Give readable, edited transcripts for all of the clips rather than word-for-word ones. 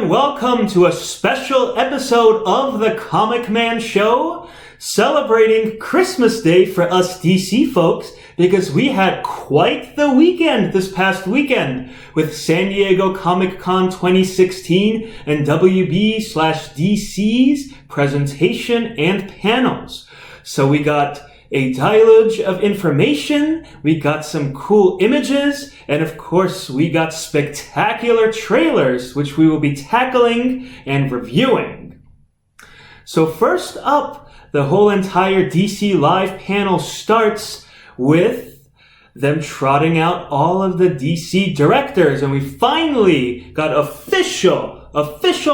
and welcome to a special episode of the Comic Man Show, celebrating Christmas Day for us DC folks, because we had quite the weekend this past weekend with San Diego Comic-Con 2016 and WB/DC's presentation and panels. So we got a deluge of information, we got some cool images, and of course we got spectacular trailers, which we will be tackling and reviewing. So first up, the whole entire DC Live panel starts with them trotting out all of the DC directors, and we finally got official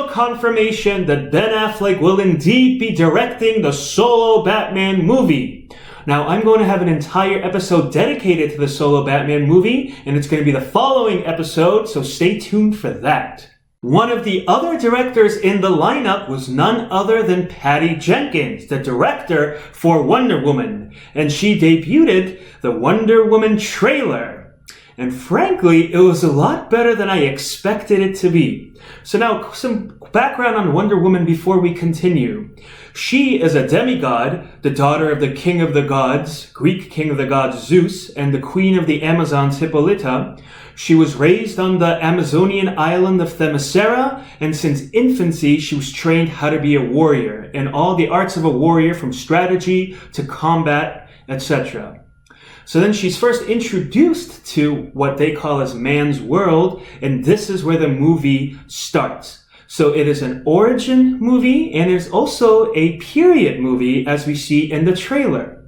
confirmation that Ben Affleck will indeed be directing the solo Batman movie. Now, I'm going to have an entire episode dedicated to the solo Batman movie, and it's going to be the following episode, so stay tuned for that. One of the other directors in the lineup was none other than Patty Jenkins, the director for Wonder Woman, and she debuted the Wonder Woman trailer. And frankly, it was a lot better than I expected it to be. So now, some background on Wonder Woman before we continue. She is a demigod, the daughter of the King of the Gods, Greek King of the Gods Zeus, and the Queen of the Amazons Hippolyta. She was raised on the Amazonian island of Themyscira, and since infancy she was trained how to be a warrior, and all the arts of a warrior from strategy to combat, etc. So then she's first introduced to what they call as man's world, and this is where the movie starts. So it is an origin movie, and there's also a period movie, as we see in the trailer.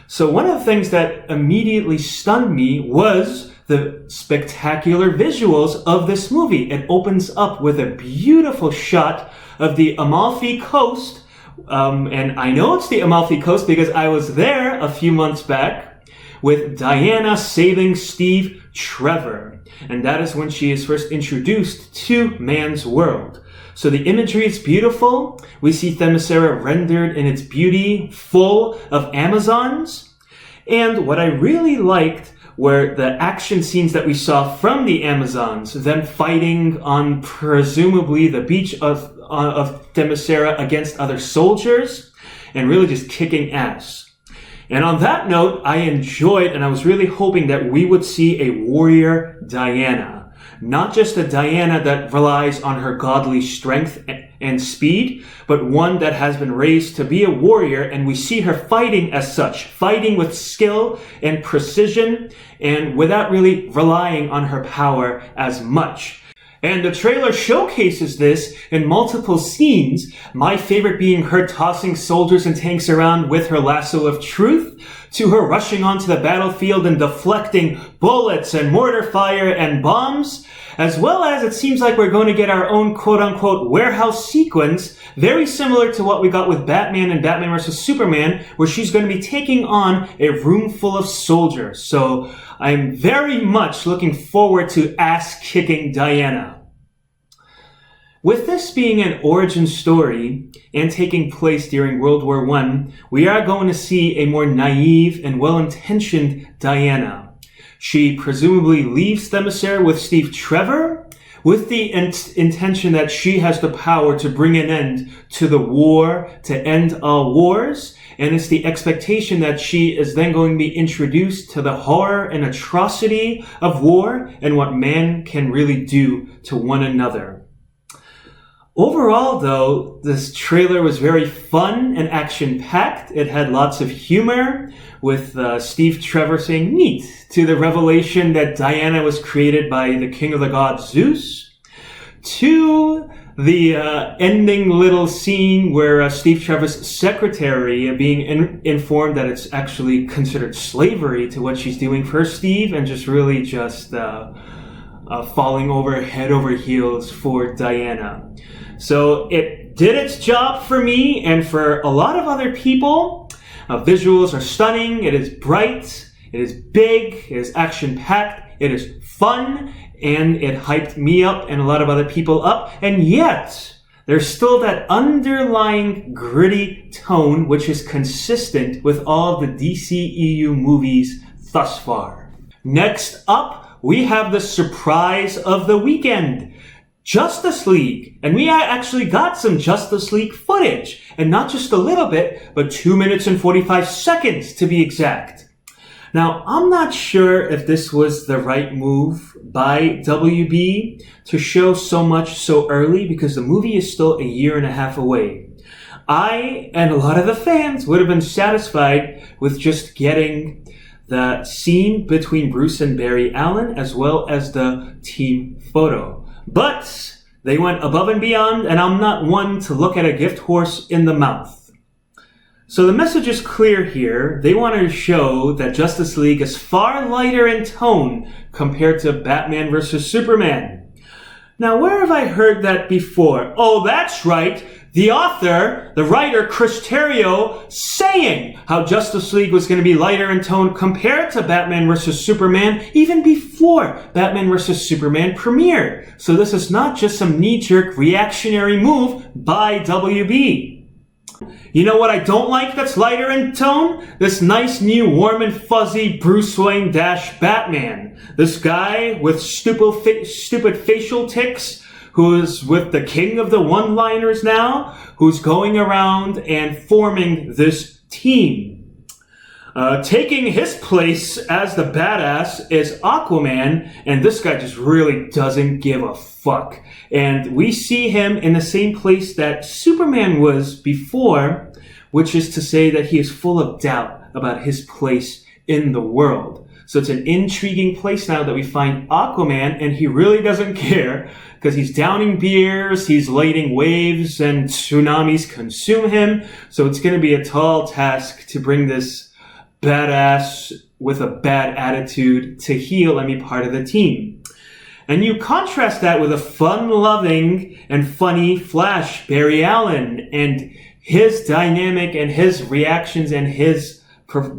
So one of the things that immediately stunned me was the spectacular visuals of this movie. It opens up with a beautiful shot of the Amalfi Coast, and I know it's the Amalfi Coast because I was there a few months back, with Diana saving Steve Trevor. And that is when she is first introduced to man's world. So the imagery is beautiful. We see Themyscira rendered in its beauty, full of Amazons. And what I really liked were the action scenes that we saw from the Amazons, them fighting on presumably the beach of Themyscira against other soldiers, and really just kicking ass. And on that note, I enjoyed, and I was really hoping that we would see a warrior Diana. Not just a Diana that relies on her godly strength and speed, but one that has been raised to be a warrior, and we see her fighting as such, fighting with skill and precision, and without really relying on her power as much. And the trailer showcases this in multiple scenes, my favorite being her tossing soldiers and tanks around with her lasso of truth, to her rushing onto the battlefield and deflecting bullets and mortar fire and bombs, as well as it seems like we're going to get our own quote-unquote warehouse sequence, very similar to what we got with Batman and Batman vs. Superman, where she's going to be taking on a room full of soldiers. So I'm very much looking forward to ass-kicking Diana. With this being an origin story and taking place during World War I, we are going to see a more naive and well-intentioned Diana. She presumably leaves Themyscira with Steve Trevor with the intention that she has the power to bring an end to the war, to end all wars, and it's the expectation that she is then going to be introduced to the horror and atrocity of war and what man can really do to one another. Overall, though, this trailer was very fun and action-packed. It had lots of humor, with Steve Trevor saying neat to the revelation that Diana was created by the King of the Gods Zeus, to the ending little scene where Steve Trevor's secretary being informed that it's actually considered slavery to what she's doing for Steve, and just really just falling over head over heels for Diana. So it did its job for me and for a lot of other people. Visuals are stunning, it is bright, it is big, it is action-packed, it is fun, and it hyped me up and a lot of other people up. And yet, there's still that underlying gritty tone which is consistent with all of the DCEU movies thus far. Next up, we have the surprise of the weekend. Justice League. And we actually got some Justice League footage. And not just a little bit, but 2 minutes and 45 seconds to be exact. Now, I'm not sure if this was the right move by WB to show so much so early because the movie is still a year and a half away. I and a lot of the fans would have been satisfied with just getting the scene between Bruce and Barry Allen as well as the team photo. But they went above and beyond, and I'm not one to look at a gift horse in the mouth. So the message is clear here. They want to show that Justice League is far lighter in tone compared to Batman vs. Superman. Now, where have I heard that before? Oh, that's right. The author, the writer, Chris Terrio, saying how Justice League was going to be lighter in tone compared to Batman vs. Superman even before Batman vs. Superman premiered. So this is not just some knee-jerk reactionary move by WB. You know what I don't like that's lighter in tone? This nice new warm and fuzzy Bruce Wayne - Batman. This guy with stupid facial tics who is with the king of the one-liners now, who's going around and forming this team. Taking his place as the badass is Aquaman, and this guy just really doesn't give a fuck. And we see him in the same place that Superman was before, which is to say that he is full of doubt about his place in the world. So it's an intriguing place now that we find Aquaman, and he really doesn't care because he's downing beers, he's letting waves and tsunamis consume him. So it's going to be a tall task to bring this badass with a bad attitude to heel and be part of the team. And you contrast that with a fun-loving and funny Flash, Barry Allen, and his dynamic and his reactions and his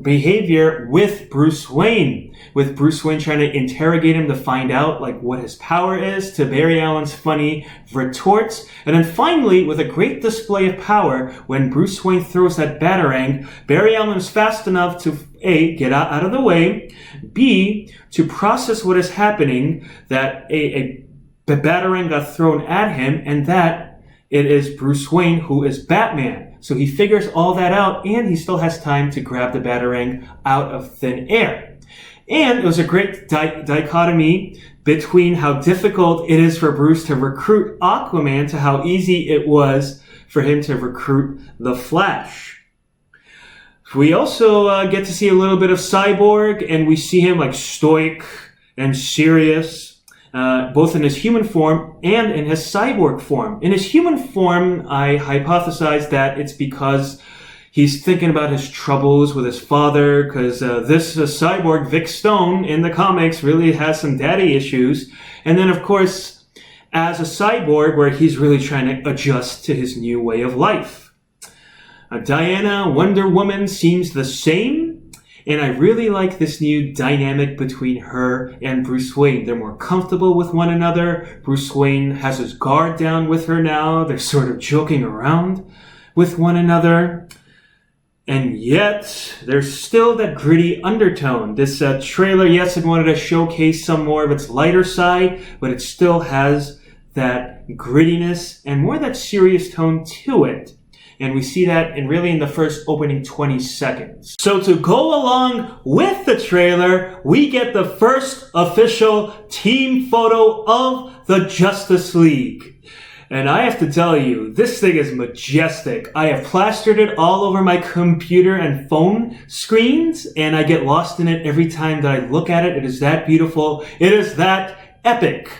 behavior with Bruce Wayne trying to interrogate him to find out like what his power is, to Barry Allen's funny retorts, and then finally with a great display of power when Bruce Wayne throws that batarang, Barry Allen is fast enough to A, get out of the way, B, to process what is happening, that a batarang got thrown at him, and that it is Bruce Wayne who is Batman. So he figures all that out, and he still has time to grab the batarang out of thin air. And it was a great dichotomy between how difficult it is for Bruce to recruit Aquaman to how easy it was for him to recruit the Flash. We also get to see a little bit of Cyborg, and we see him like stoic and serious. Both in his human form and in his cyborg form. In his human form, I hypothesize that it's because he's thinking about his troubles with his father, because this cyborg, Vic Stone, in the comics really has some daddy issues. And then, of course, as a cyborg, where he's really trying to adjust to his new way of life. Diana, Wonder Woman, seems the same. And I really like this new dynamic between her and Bruce Wayne. They're more comfortable with one another. Bruce Wayne has his guard down with her now. They're sort of joking around with one another. And yet, there's still that gritty undertone. This trailer, yes, it wanted to showcase some more of its lighter side, but it still has that grittiness and more that serious tone to it. And we see that in the first opening 20 seconds. So to go along with the trailer, we get the first official team photo of the Justice League. And I have to tell you, this thing is majestic. I have plastered it all over my computer and phone screens, and I get lost in it every time that I look at it. It is that beautiful. It is that epic.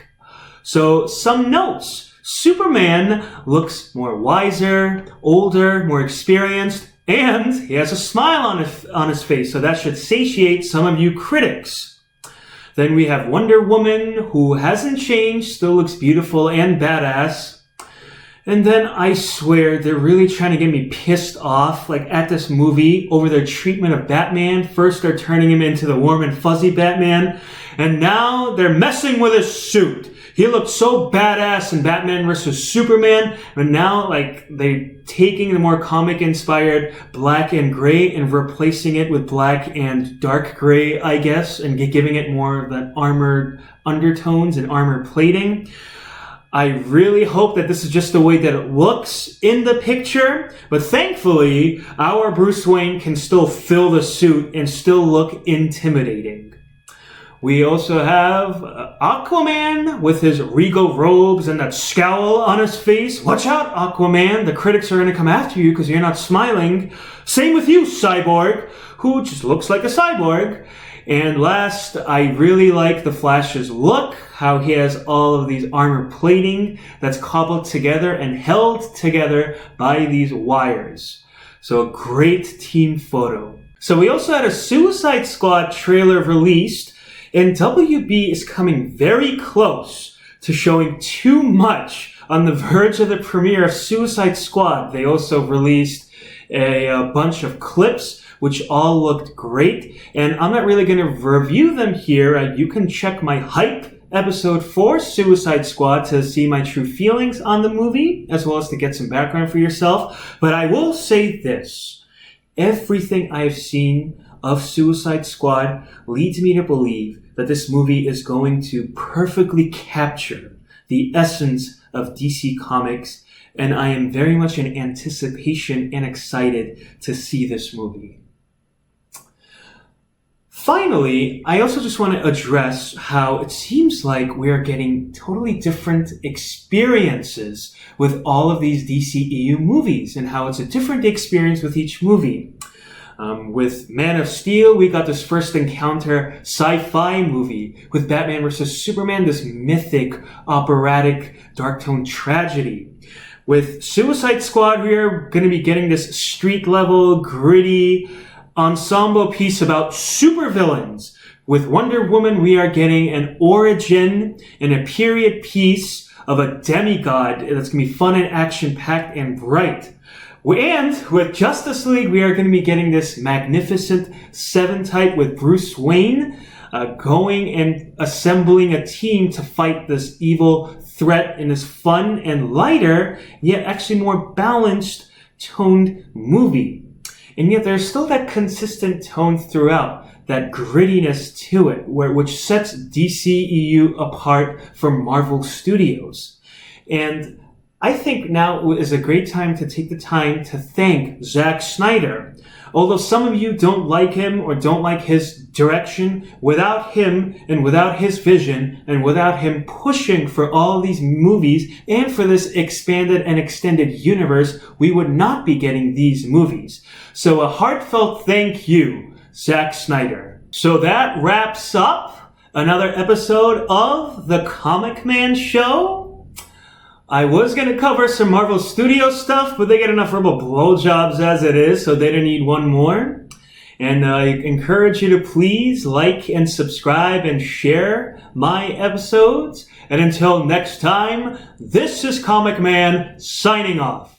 So some notes. Superman looks more wiser, older, more experienced, and he has a smile on his face, so that should satiate some of you critics. Then we have Wonder Woman, who hasn't changed, still looks beautiful and badass. And then I swear they're really trying to get me pissed off, like at this movie, over their treatment of Batman. First they're turning him into the warm and fuzzy Batman, and now they're messing with his suit. He looked so badass in Batman vs. Superman, and now, like, they're taking the more comic-inspired black and gray and replacing it with black and dark gray, I guess, and giving it more of that armored undertones and armor plating. I really hope that this is just the way that it looks in the picture, but thankfully, our Bruce Wayne can still fill the suit and still look intimidating. We also have Aquaman with his regal robes and that scowl on his face. Watch out, Aquaman. The critics are going to come after you because you're not smiling. Same with you, Cyborg, who just looks like a cyborg. And last, I really like the Flash's look, how he has all of these armor plating that's cobbled together and held together by these wires. So a great team photo. So we also had a Suicide Squad trailer released, and WB is coming very close to showing too much on the verge of the premiere of Suicide Squad. They also released a bunch of clips, which all looked great. And I'm not really going to review them here. You can check my hype episode for Suicide Squad to see my true feelings on the movie, as well as to get some background for yourself. But I will say this. Everything I've seen of Suicide Squad leads me to believe that this movie is going to perfectly capture the essence of DC Comics, and I am very much in anticipation and excited to see this movie. Finally, I also just want to address how it seems like we are getting totally different experiences with all of these DCEU movies, and how it's a different experience with each movie. With Man of Steel, we got this first encounter sci-fi movie. With Batman vs. Superman, this mythic, operatic, dark tone tragedy. With Suicide Squad, we are going to be getting this street level, gritty ensemble piece about supervillains. With Wonder Woman, we are getting an origin and a period piece of a demigod that's going to be fun and action-packed and bright. And with Justice League, we are going to be getting this magnificent 7 type with Bruce Wayne going and assembling a team to fight this evil threat in this fun and lighter, yet actually more balanced, toned movie. And yet there's still that consistent tone throughout, that grittiness to it, which sets DCEU apart from Marvel Studios. And I think now is a great time to take the time to thank Zack Snyder. Although some of you don't like him or don't like his direction, without him and without his vision and without him pushing for all these movies and for this expanded and extended universe, we would not be getting these movies. So a heartfelt thank you, Zack Snyder. So that wraps up another episode of The Comic Man Show. I was going to cover some Marvel Studios stuff, but they get enough verbal blowjobs as it is, so they didn't need one more. And I encourage you to please like and subscribe and share my episodes. And until next time, this is Comic Man signing off.